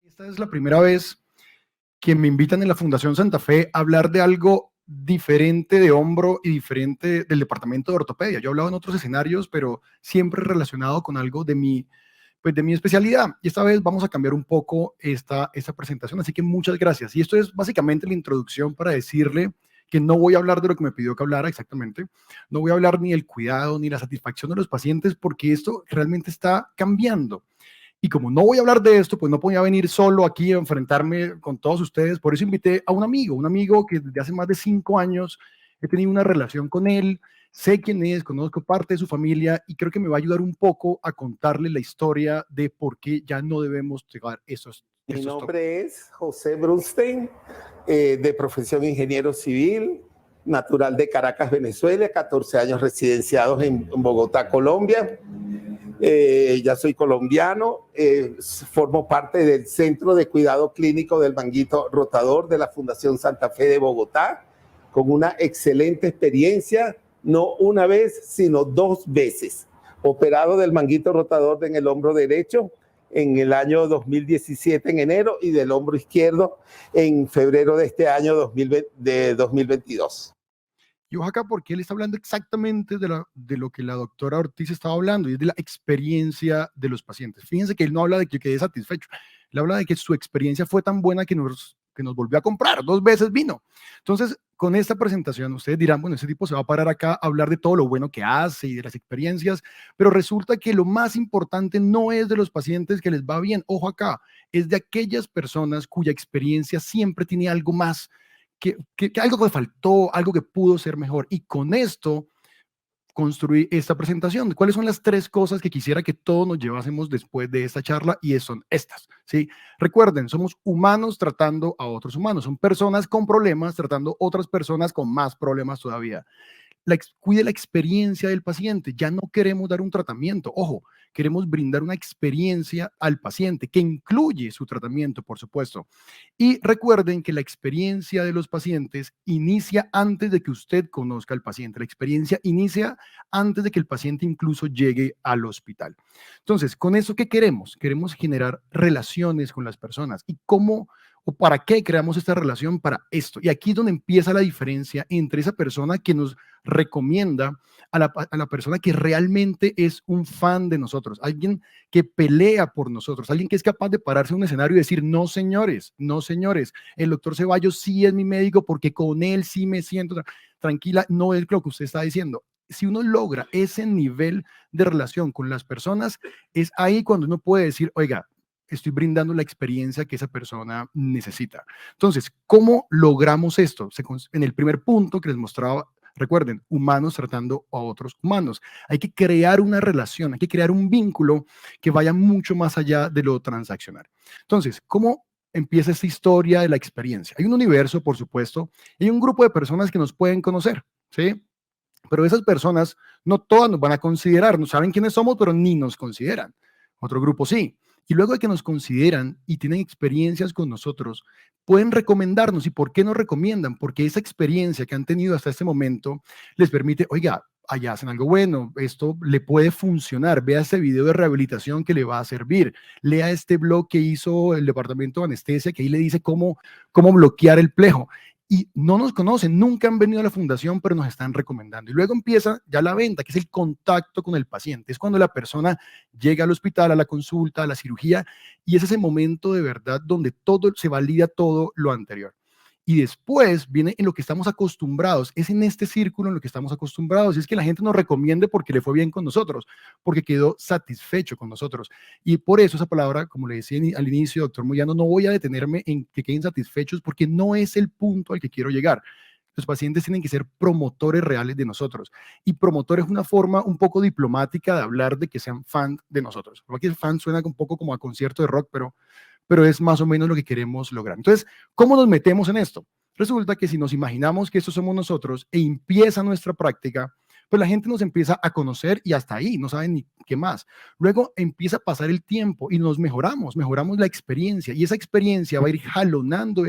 Esta es la primera vez que me invitan en la Fundación Santa Fe a hablar de algo diferente de hombro y diferente del departamento de ortopedia. Yo he hablado en otros escenarios, pero siempre relacionado con algo de mi especialidad. Y esta vez vamos a cambiar un poco esta presentación, así que muchas gracias. Y esto es básicamente la introducción para decirle que no voy a hablar de lo que me pidió que hablara exactamente. No voy a hablar ni del cuidado ni la satisfacción de los pacientes, porque esto realmente está cambiando. Y como no voy a hablar de esto, pues no podía venir solo aquí a enfrentarme con todos ustedes. Por eso invité a un amigo que desde hace más de 5 años he tenido una relación con él. Sé quién es, conozco parte de su familia y creo que me va a ayudar un poco a contarle la historia de por qué ya no debemos llegar Mi nombre es José Brunstein, de profesión ingeniero civil, natural de Caracas, Venezuela, 14 años residenciados en Bogotá, Colombia. Ya soy colombiano, formo parte del Centro de Cuidado Clínico del Manguito Rotador de la Fundación Santa Fe de Bogotá, con una excelente experiencia, no una vez, sino 2 veces. Operado del manguito rotador en el hombro derecho en el año 2017 en enero y del hombro izquierdo en febrero de este año 2022. Y ojalá porque él está hablando exactamente de lo que la doctora Ortiz estaba hablando, y es de la experiencia de los pacientes. Fíjense que él no habla de que quede satisfecho, él habla de que su experiencia fue tan buena que nos volvió a comprar, 2 veces vino. Entonces, con esta presentación, ustedes dirán, bueno, ese tipo se va a parar acá a hablar de todo lo bueno que hace y de las experiencias, pero resulta que lo más importante no es de los pacientes que les va bien, ojo acá, es de aquellas personas cuya experiencia siempre tiene algo más, que algo que faltó, algo que pudo ser mejor. Y con esto construí esta presentación. ¿Cuáles son las 3 cosas que quisiera que todos nos llevásemos después de esta charla? Y son estas, ¿sí? Recuerden, somos humanos tratando a otros humanos. Son personas con problemas tratando a otras personas con más problemas todavía. Cuide la experiencia del paciente. Ya no queremos dar un tratamiento. Ojo, queremos brindar una experiencia al paciente que incluye su tratamiento, por supuesto. Y recuerden que la experiencia de los pacientes inicia antes de que usted conozca al paciente. La experiencia inicia antes de que el paciente incluso llegue al hospital. Entonces, ¿con eso qué queremos? Queremos generar relaciones con las personas. ¿Y cómo o para qué creamos esta relación? Para esto. Y aquí es donde empieza la diferencia entre esa persona que nos recomienda a la persona que realmente es un fan de nosotros, alguien que pelea por nosotros, alguien que es capaz de pararse en un escenario y decir, no señores, no señores, el doctor Ceballos sí es mi médico porque con él sí me siento tranquila, no es lo que usted está diciendo. Si uno logra ese nivel de relación con las personas, es ahí cuando uno puede decir, oiga, estoy brindando la experiencia que esa persona necesita. Entonces, ¿cómo logramos esto? En el primer punto que les mostraba, recuerden, humanos tratando a otros humanos. Hay que crear una relación, hay que crear un vínculo que vaya mucho más allá de lo transaccional. Entonces, ¿cómo empieza esta historia de la experiencia? Hay un universo, por supuesto, y hay un grupo de personas que nos pueden conocer, ¿sí? Pero esas personas no todas nos van a considerar, no saben quiénes somos, pero ni nos consideran. Otro grupo sí. Y luego de que nos consideran y tienen experiencias con nosotros, pueden recomendarnos. ¿Y por qué nos recomiendan? Porque esa experiencia que han tenido hasta este momento les permite, oiga, allá hacen algo bueno, esto le puede funcionar, vea este video de rehabilitación que le va a servir, lea este blog que hizo el departamento de anestesia, que ahí le dice cómo bloquear el plejo. Y no nos conocen, nunca han venido a la fundación, pero nos están recomendando. Y luego empieza ya la venta, que es el contacto con el paciente. Es cuando la persona llega al hospital, a la consulta, a la cirugía, y es ese momento de verdad donde todo se valida todo lo anterior. Y después viene en lo que estamos acostumbrados, es en este círculo en lo que estamos acostumbrados, y es que la gente nos recomiende porque le fue bien con nosotros, porque quedó satisfecho con nosotros. Y por eso esa palabra, como le decía al inicio, doctor Moyano, no voy a detenerme en que queden satisfechos porque no es el punto al que quiero llegar. Los pacientes tienen que ser promotores reales de nosotros. Y promotor es una forma un poco diplomática de hablar de que sean fan de nosotros. Aquí el fan suena un poco como a concierto de rock, pero es más o menos lo que queremos lograr. Entonces, ¿cómo nos metemos en esto? Resulta que si nos imaginamos que estos somos nosotros e empieza nuestra práctica, pues la gente nos empieza a conocer y hasta ahí, no saben ni qué más. Luego empieza a pasar el tiempo y nos mejoramos la experiencia y esa experiencia va a ir jalonando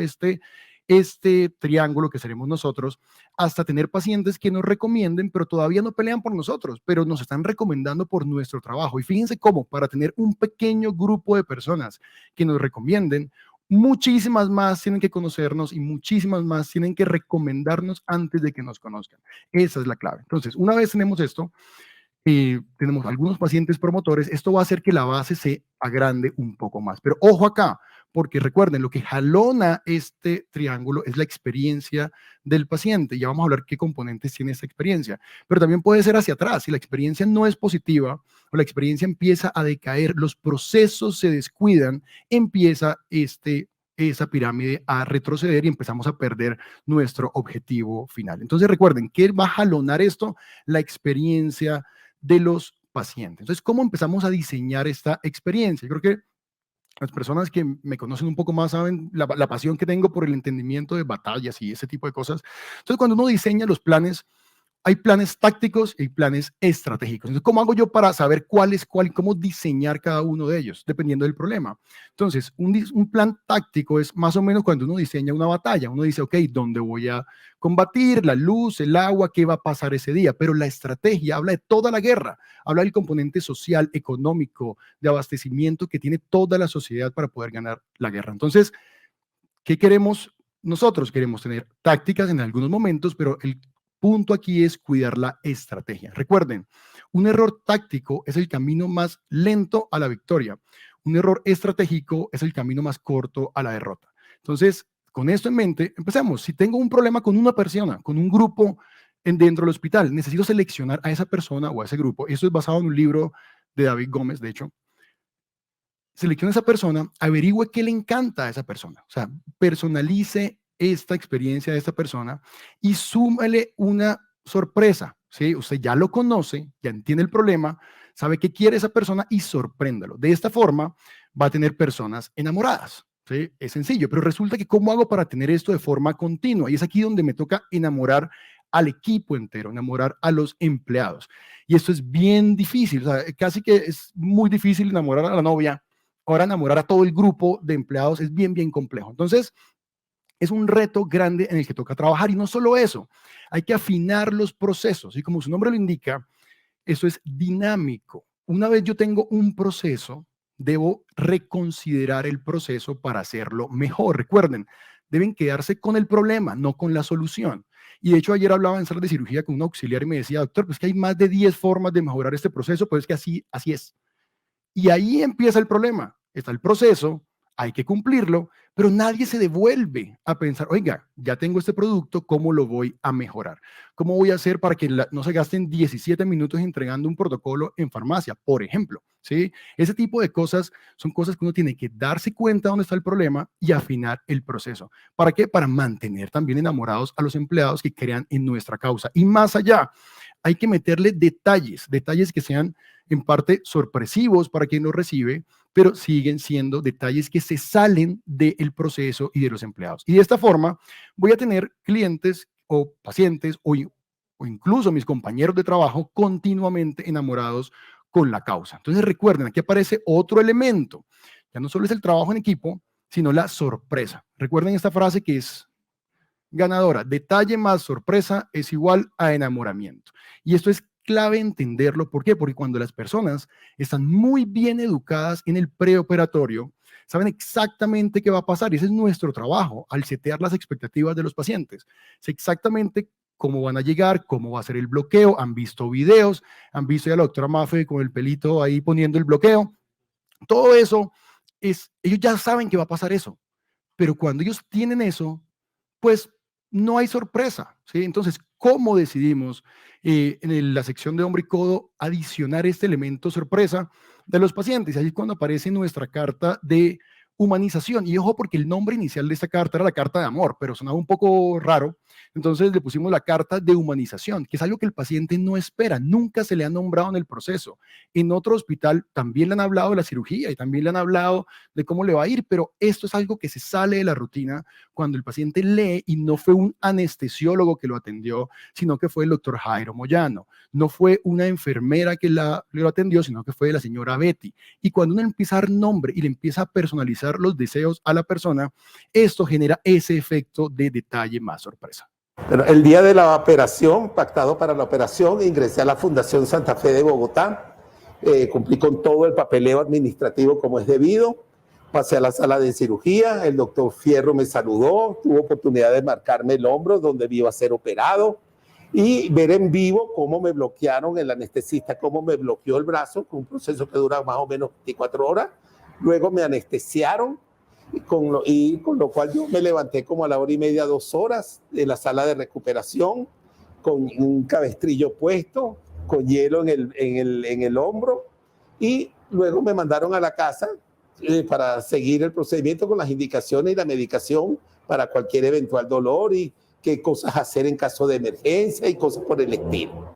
este triángulo que seremos nosotros, hasta tener pacientes que nos recomienden, pero todavía no pelean por nosotros, pero nos están recomendando por nuestro trabajo. Y fíjense cómo, para tener un pequeño grupo de personas que nos recomienden, muchísimas más tienen que conocernos y muchísimas más tienen que recomendarnos antes de que nos conozcan. Esa es la clave. Entonces, una vez tenemos esto, tenemos algunos pacientes promotores, esto va a hacer que la base se agrande un poco más. Pero ojo acá, porque recuerden, lo que jalona este triángulo es la experiencia del paciente. Ya vamos a hablar qué componentes tiene esta experiencia, pero también puede ser hacia atrás. Si la experiencia no es positiva o la experiencia empieza a decaer, los procesos se descuidan, empieza esa pirámide a retroceder y empezamos a perder nuestro objetivo final. Entonces recuerden, ¿qué va a jalonar esto? La experiencia de los pacientes. Entonces, ¿cómo empezamos a diseñar esta experiencia? Yo creo que las personas que me conocen un poco más saben la pasión que tengo por el entendimiento de batallas y ese tipo de cosas. Entonces, cuando uno diseña los planes, hay planes tácticos y planes estratégicos. Entonces, ¿cómo hago yo para saber cuál es cuál y cómo diseñar cada uno de ellos, dependiendo del problema? Entonces, un plan táctico es más o menos cuando uno diseña una batalla. Uno dice, ok, ¿dónde voy a combatir? La luz, el agua, ¿qué va a pasar ese día? Pero la estrategia habla de toda la guerra, habla del componente social, económico, de abastecimiento que tiene toda la sociedad para poder ganar la guerra. Entonces, ¿qué queremos? Nosotros queremos tener tácticas en algunos momentos, pero el punto aquí es cuidar la estrategia. Recuerden, un error táctico es el camino más lento a la victoria. Un error estratégico es el camino más corto a la derrota. Entonces, con esto en mente, empecemos. Si tengo un problema con una persona, con un grupo dentro del hospital, necesito seleccionar a esa persona o a ese grupo. Esto es basado en un libro de David Gómez, de hecho. Seleccione a esa persona, averigüe qué le encanta a esa persona. O sea, personalice esta experiencia de esta persona y súmale una sorpresa. ¿Sí? Usted ya lo conoce, ya entiende el problema, sabe qué quiere esa persona y sorpréndalo. De esta forma va a tener personas enamoradas. ¿Sí? Es sencillo, pero resulta que ¿cómo hago para tener esto de forma continua? Y es aquí donde me toca enamorar al equipo entero, enamorar a los empleados. Y esto es bien difícil, o sea, casi que es muy difícil enamorar a la novia. Ahora enamorar a todo el grupo de empleados es bien, bien complejo. Entonces, es un reto grande en el que toca trabajar. Y no solo eso, hay que afinar los procesos. Y como su nombre lo indica, eso es dinámico. Una vez yo tengo un proceso, debo reconsiderar el proceso para hacerlo mejor. Recuerden, deben quedarse con el problema, no con la solución. Y de hecho ayer hablaba en sala de cirugía con un auxiliar y me decía, doctor, pues que hay más de 10 formas de mejorar este proceso, pues es que así es. Y ahí empieza el problema. Está el proceso, hay que cumplirlo, pero nadie se devuelve a pensar, oiga, ya tengo este producto, ¿cómo lo voy a mejorar? ¿Cómo voy a hacer para que no se gasten 17 minutos entregando un protocolo en farmacia, por ejemplo? ¿Sí? Ese tipo de cosas son cosas que uno tiene que darse cuenta dónde está el problema y afinar el proceso. ¿Para qué? Para mantener también enamorados a los empleados que crean en nuestra causa. Y más allá, hay que meterle detalles que sean en parte sorpresivos para quien lo recibe, pero siguen siendo detalles que se salen del proceso y de los empleados. Y de esta forma voy a tener clientes o pacientes o incluso mis compañeros de trabajo continuamente enamorados con la causa. Entonces recuerden, aquí aparece otro elemento. Ya no solo es el trabajo en equipo, sino la sorpresa. Recuerden esta frase que es ganadora. Detalle más sorpresa es igual a enamoramiento. Y esto es clave entenderlo. ¿Por qué? Porque cuando las personas están muy bien educadas en el preoperatorio, saben exactamente qué va a pasar. Y ese es nuestro trabajo, al setear las expectativas de los pacientes. Sé exactamente cómo van a llegar, cómo va a ser el bloqueo. Han visto videos, han visto a la doctora Mafe con el pelito ahí poniendo el bloqueo. Todo eso, ellos ya saben que va a pasar eso. Pero cuando ellos tienen eso, pues no hay sorpresa, ¿sí? Entonces, ¿cómo decidimos en la sección de hombro y codo adicionar este elemento sorpresa de los pacientes? Ahí es cuando aparece nuestra carta de humanización. Y ojo, porque el nombre inicial de esta carta era la carta de amor, pero sonaba un poco raro. Entonces le pusimos la carta de humanización, que es algo que el paciente no espera, nunca se le ha nombrado en el proceso. En otro hospital también le han hablado de la cirugía y también le han hablado de cómo le va a ir, pero esto es algo que se sale de la rutina cuando el paciente lee y no fue un anestesiólogo que lo atendió, sino que fue el doctor Jairo Moyano. No fue una enfermera que lo atendió, sino que fue la señora Betty. Y cuando uno empieza a dar nombre y le empieza a personalizar aumentar los deseos a la persona, esto genera ese efecto de detalle más sorpresa. Pero el día de la operación, pactado para la operación, ingresé a la Fundación Santa Fe de Bogotá, cumplí con todo el papeleo administrativo como es debido, pasé a la sala de cirugía, el doctor Fierro me saludó, tuvo oportunidad de marcarme el hombro donde iba a ser operado y ver en vivo cómo me bloquearon, el anestesista, cómo me bloqueó el brazo, con un proceso que dura más o menos 24 horas. Luego me anestesiaron, con lo cual yo me levanté como a la 1:30, 2 horas de la sala de recuperación, con un cabestrillo puesto, con hielo en el hombro, y luego me mandaron a la casa para seguir el procedimiento con las indicaciones y la medicación para cualquier eventual dolor y qué cosas hacer en caso de emergencia y cosas por el estilo.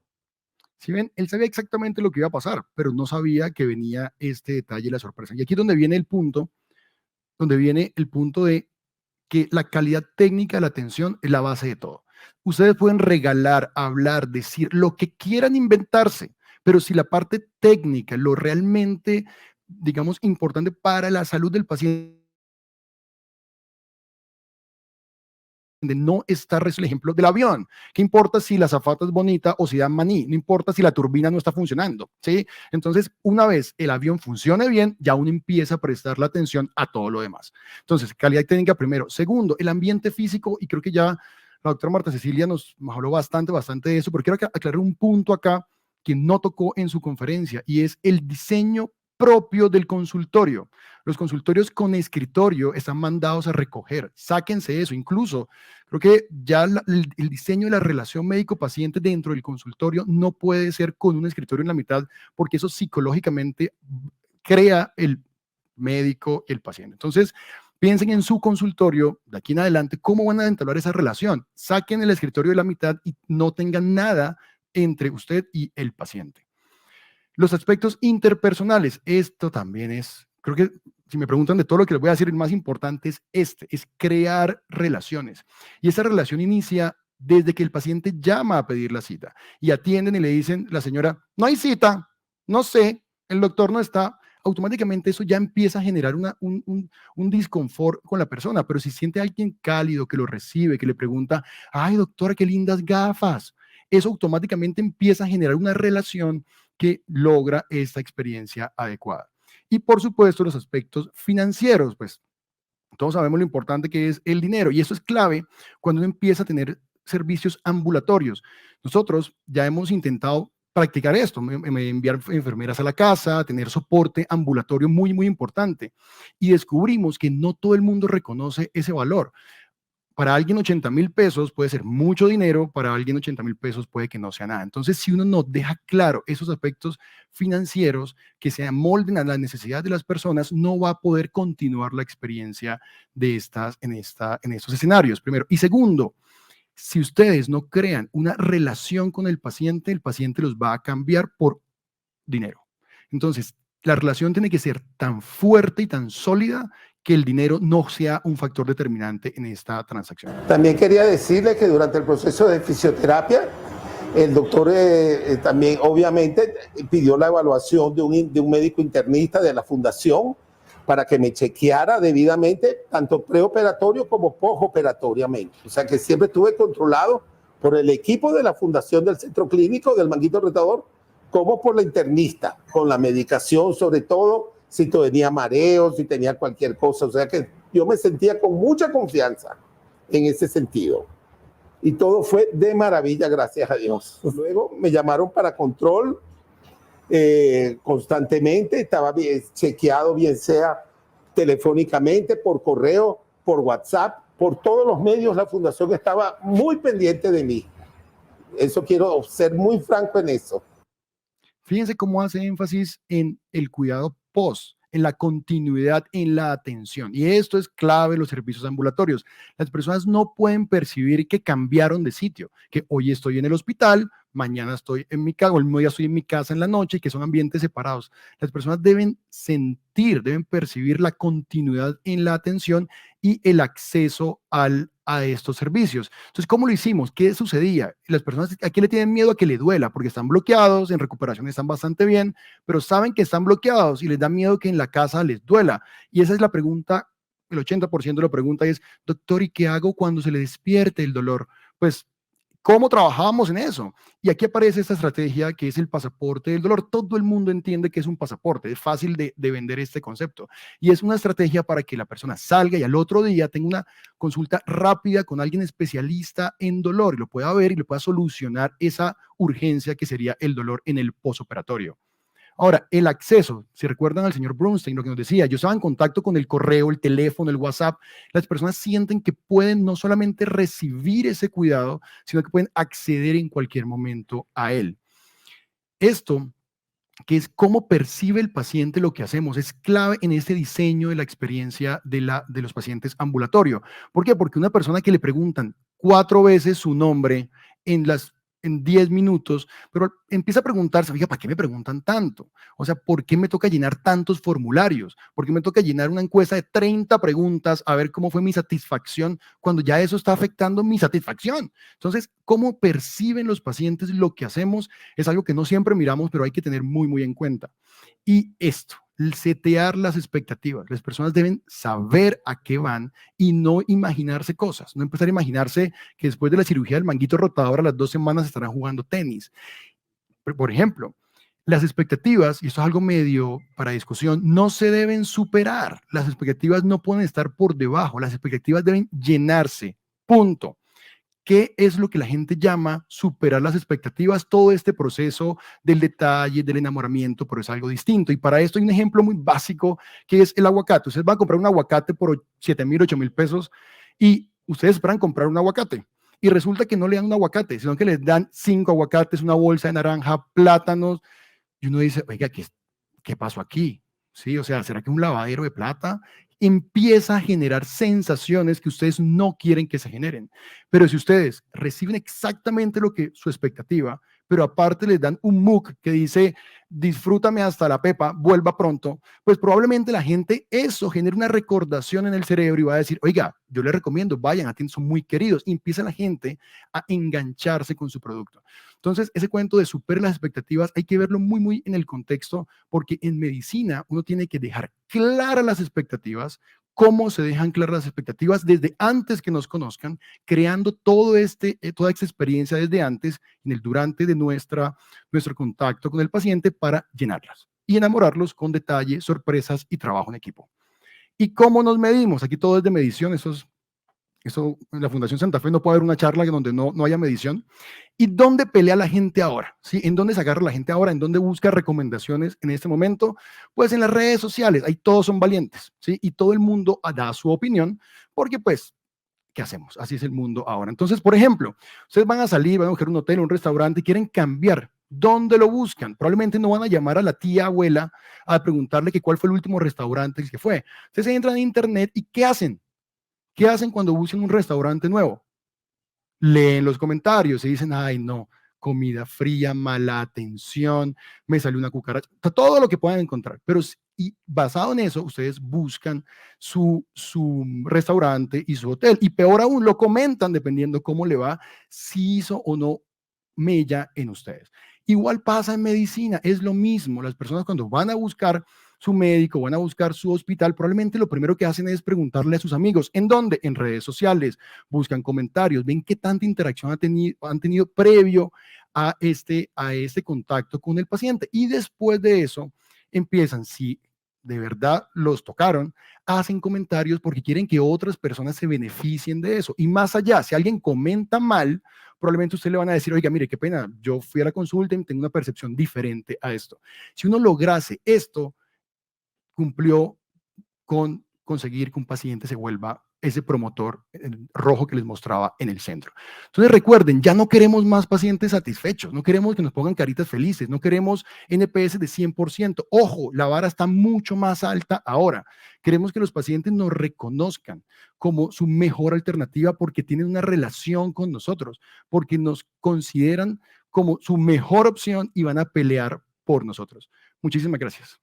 Si ven, él sabía exactamente lo que iba a pasar, pero no sabía que venía este detalle, la sorpresa. Y aquí es donde viene el punto de que la calidad técnica de la atención es la base de todo. Ustedes pueden regalar, hablar, decir lo que quieran inventarse, pero si la parte técnica, lo realmente, digamos, importante para la salud del paciente, no está, es el ejemplo del avión. ¿Qué importa si la azafata es bonita o si da maní? No importa si la turbina no está funcionando, ¿sí? Entonces, una vez el avión funcione bien, ya uno empieza a prestar la atención a todo lo demás. Entonces, calidad técnica primero. Segundo, el ambiente físico, y creo que ya la doctora Marta Cecilia nos habló bastante de eso, pero quiero aclarar un punto acá que no tocó en su conferencia, y es el diseño propio del consultorio. Los consultorios con escritorio están mandados a recoger. Sáquense eso. Incluso creo que ya el diseño de la relación médico-paciente dentro del consultorio no puede ser con un escritorio en la mitad, porque eso psicológicamente crea el médico y el paciente. Entonces, piensen en su consultorio de aquí en adelante, cómo van a entablar esa relación. Saquen el escritorio de la mitad y no tengan nada entre usted y el paciente. Los aspectos interpersonales, esto también es, creo que si me preguntan de todo lo que les voy a decir, el más importante es es crear relaciones. Y esa relación inicia desde que el paciente llama a pedir la cita y atienden y le dicen, la señora, no hay cita, no sé, el doctor no está. Automáticamente eso ya empieza a generar un disconfort con la persona, pero si siente a alguien cálido que lo recibe, que le pregunta, ay doctora, qué lindas gafas, eso automáticamente empieza a generar una relación que logra esta experiencia adecuada. Y por supuesto, los aspectos financieros, pues todos sabemos lo importante que es el dinero y eso es clave cuando uno empieza a tener servicios ambulatorios. Nosotros ya hemos intentado practicar esto, enviar enfermeras a la casa, tener soporte ambulatorio muy importante y descubrimos que no todo el mundo reconoce ese valor. Para alguien 80,000 pesos puede ser mucho dinero, para alguien 80,000 pesos puede que no sea nada. Entonces, si uno no deja claro esos aspectos financieros que se amolden a las necesidades de las personas, no va a poder continuar la experiencia de en estos escenarios, primero. Y segundo, si ustedes no crean una relación con el paciente los va a cambiar por dinero. Entonces, la relación tiene que ser tan fuerte y tan sólida que el dinero no sea un factor determinante en esta transacción. También quería decirle que durante el proceso de fisioterapia, el doctor también obviamente pidió la evaluación de un médico internista de la fundación para que me chequeara debidamente, tanto preoperatorio como postoperatoriamente. O sea que siempre estuve controlado por el equipo de la fundación del centro clínico del Manguito Rotador, como por la internista, con la medicación sobre todo, si tenía mareos, si tenía cualquier cosa. O sea que yo me sentía con mucha confianza en ese sentido. Y todo fue de maravilla, gracias a Dios. Luego me llamaron para control constantemente, estaba bien chequeado, bien sea telefónicamente, por correo, por WhatsApp, por todos los medios. La fundación estaba muy pendiente de mí. Eso quiero ser muy franco en eso. Fíjense cómo hace énfasis en el cuidado post, en la continuidad, en la atención. Y esto es clave en los servicios ambulatorios. Las personas no pueden percibir que cambiaron de sitio, que hoy estoy en el hospital, mañana estoy en mi casa, o el mismo día estoy en mi casa en la noche, que son ambientes separados. Las personas deben sentir, deben percibir la continuidad en la atención y el acceso al a estos servicios. Entonces, ¿cómo lo hicimos? ¿Qué sucedía? Las personas aquí le tienen miedo a que le duela porque están bloqueados, en recuperación están bastante bien, pero saben que están bloqueados y les da miedo que en la casa les duela. Y esa es la pregunta, el 80% de la pregunta es, doctor, ¿y qué hago cuando se le despierte el dolor? Pues, ¿cómo trabajamos en eso? Y aquí aparece esta estrategia que es el pasaporte del dolor. Todo el mundo entiende que es un pasaporte, es fácil de vender este concepto. Y es una estrategia para que la persona salga y al otro día tenga una consulta rápida con alguien especialista en dolor y lo pueda ver y le pueda solucionar esa urgencia que sería el dolor en el posoperatorio. Ahora, el acceso, si recuerdan al señor Brunstein, lo que nos decía, yo estaba en contacto con el correo, el teléfono, el WhatsApp, las personas sienten que pueden no solamente recibir ese cuidado, sino que pueden acceder en cualquier momento a él. Esto, que es cómo percibe el paciente lo que hacemos, es clave en este diseño de la experiencia de los pacientes ambulatorio. ¿Por qué? Porque una persona que le preguntan 4 veces su nombre en 10 minutos, pero empieza a preguntarse, oiga, ¿para qué me preguntan tanto? O sea, ¿por qué me toca llenar tantos formularios? ¿Por qué me toca llenar una encuesta de 30 preguntas a ver cómo fue mi satisfacción cuando ya eso está afectando mi satisfacción? Entonces, ¿cómo perciben los pacientes lo que hacemos? Es algo que no siempre miramos, pero hay que tener muy, muy en cuenta. Y esto, el setear las expectativas. Las personas deben saber a qué van y no imaginarse cosas. No empezar a imaginarse que después de la cirugía del manguito rotador a las 2 semanas estarán jugando tenis. Por ejemplo, las expectativas, y esto es algo medio para discusión, no se deben superar. Las expectativas no pueden estar por debajo. Las expectativas deben llenarse. Punto. ¿Qué es lo que la gente llama superar las expectativas? Todo este proceso del detalle, del enamoramiento, pero es algo distinto. Y para esto hay un ejemplo muy básico que es el aguacate. Ustedes van a comprar un aguacate por 7,000, 8,000 pesos y ustedes esperan comprar un aguacate. Y resulta que no le dan un aguacate, sino que les dan 5 aguacates, una bolsa de naranja, plátanos. Y uno dice, oiga, ¿qué pasó aquí? ¿Sí? O sea, ¿será que un lavadero de plata? Empieza a generar sensaciones que ustedes no quieren que se generen. Pero si ustedes reciben exactamente lo que su expectativa, pero aparte les dan un MOOC que dice, disfrútame hasta la pepa, vuelva pronto, pues probablemente la gente eso genera una recordación en el cerebro y va a decir, oiga, yo les recomiendo, vayan, a son muy queridos. Y empieza la gente a engancharse con su producto. Entonces, ese cuento de superar las expectativas hay que verlo muy, muy en el contexto, porque en medicina uno tiene que dejar claras las expectativas, cómo se dejan claras las expectativas desde antes que nos conozcan, creando toda esta experiencia desde antes, en el durante de nuestro contacto con el paciente para llenarlas y enamorarlos con detalles, sorpresas y trabajo en equipo. ¿Y cómo nos medimos? Aquí todo es de medición, eso en la Fundación Santa Fe no puede haber una charla donde no haya medición. ¿Y dónde pelea la gente ahora? ¿Sí? ¿En dónde se agarra la gente ahora? ¿En dónde busca recomendaciones en este momento? Pues en las redes sociales, ahí todos son valientes, ¿sí? Y todo el mundo da su opinión, porque pues, ¿qué hacemos? Así es el mundo ahora. Entonces, por ejemplo, ustedes van a salir, van a buscar un hotel, un restaurante y quieren cambiar. ¿Dónde lo buscan? Probablemente no van a llamar a la tía abuela a preguntarle que cuál fue el último restaurante que fue. Ustedes entran a internet y ¿qué hacen? ¿Qué hacen cuando buscan un restaurante nuevo? Leen los comentarios y dicen, ay, no, comida fría, mala atención, me salió una cucaracha, todo lo que puedan encontrar. Pero y basado en eso, ustedes buscan su restaurante y su hotel. Y peor aún, lo comentan dependiendo cómo le va, si hizo o no mella en ustedes. Igual pasa en medicina, es lo mismo. Las personas cuando van a buscar su médico, van a buscar su hospital, probablemente lo primero que hacen es preguntarle a sus amigos. ¿En dónde? En redes sociales, buscan comentarios, ven qué tanta interacción han tenido previo a este contacto con el paciente. Y después de eso, empiezan, si de verdad los tocaron, hacen comentarios porque quieren que otras personas se beneficien de eso. Y más allá, si alguien comenta mal, probablemente usted le van a decir, oiga, mire, qué pena, yo fui a la consulta y tengo una percepción diferente a esto. Si uno lograse esto, cumplió con conseguir que un paciente se vuelva ese promotor rojo que les mostraba en el centro. Entonces recuerden, ya no queremos más pacientes satisfechos, no queremos que nos pongan caritas felices, no queremos NPS de 100%. Ojo, la vara está mucho más alta ahora. Queremos que los pacientes nos reconozcan como su mejor alternativa porque tienen una relación con nosotros, porque nos consideran como su mejor opción y van a pelear por nosotros. Muchísimas gracias.